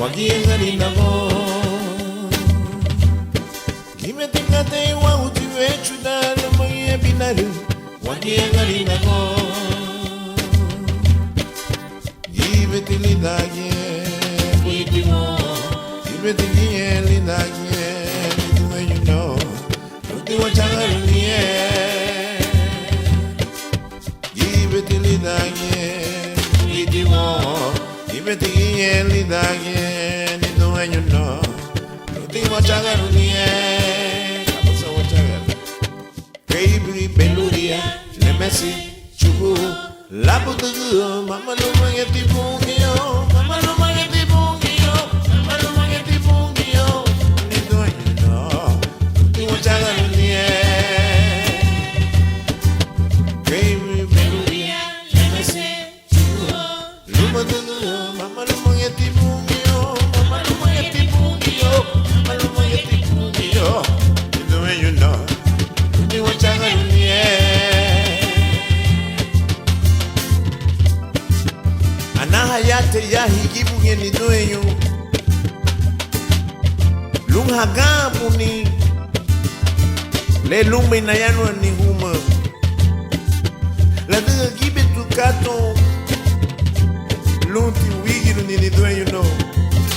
wakiengalinago gimetingate wa utiwechudalo moye binaru wakiengalinago gibetilidage buitimo gibetilidage lidueñuno Lunti Wachagaruni gibetilidage buitimo gibetilidage lidueñuno Lunti Wachagaruni Kapasa Wachagaruni Keibri Beluria Lemesi Chubu Labutu Mama Lumangeti Bungio Mama Lumangeti Bungio Mama Lumangeti Bungio Lidueñuno Lunti Wachagaruni Keibri Beluria Lemesi Chubu Labutu Mama Lumangeti Bungio Mama Lumangeti Bungio Mama Lumangeti Bungio Lidueñuno Lunti Wachagaruni Anahayate ya higibu ngeni doenyo Lung hagamuni Le lumbe na yano ni huma La diga gibe tukato Lunti Wachagaruni ni doenyo no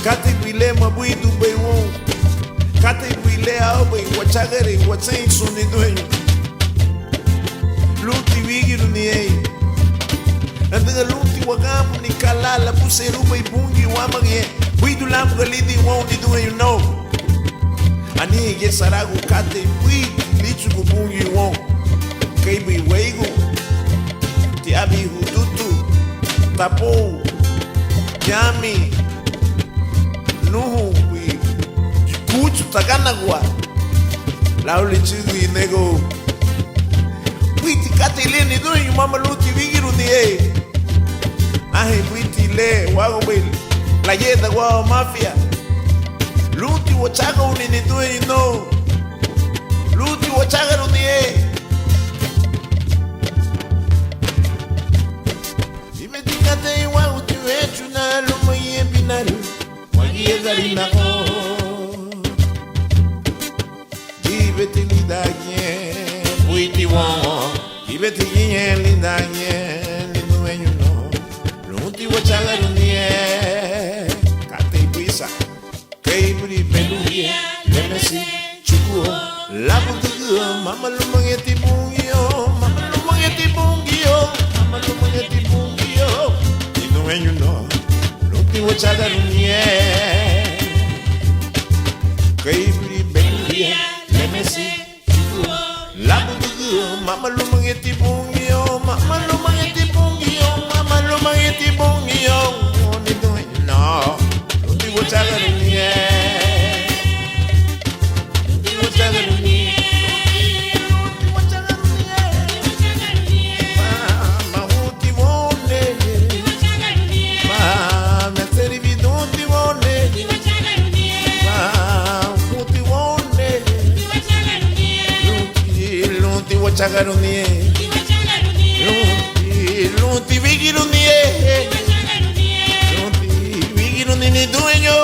Kate bile mabuidu bewo Kate bile aobe Wachagari watsenso ni doenyo Lunti Wachagaruni Nandiga Lunti Wachagaruni kalala puseruba ibungi wamage Buidu lambu galidi wondi doenyo Ani ge saragu kate bui lichu kubungi won Keibi weigu Tiabi hudutu Tapo Yami Nuhu Kuchu taganagwa Lauli chidu inego Buiti kate le ni doenyo mama Lunti Wachagaruni Ahe buiti le wagobe La yeda wao mafia Lunti Wachagaruni ni doenyo Lunti Wachagaruni Imetingate wa utiwechuna lumoye binaru Wakiengalinago Gibetilidage buitiwo Gibetilidage lidueñuno Lunti Wachagaruni Kate buisa Keibri Beluria Lemesi Chukuo Labutu Mama Lumangeti Bungio Mama Lumangeti Bungio Mama Lumangeti Bungio Lidueñuno Lunti Wachagaruni Keibri Beluria Lemesi Chukuo Labutu Mama Lumangeti Bungio Mama Lumangeti Bungio Mama Lumangeti Bungio Lidueñuno Lunti Wachagaruni Lunti Wachagaruni Lunti Wachagaruni Mama Huti Wone Mama Meseri Vidunti Wone Mama Huti Wone Lunti Wachagaruni Lunti Wachagaruni Lunti Wachagaruni ni dueño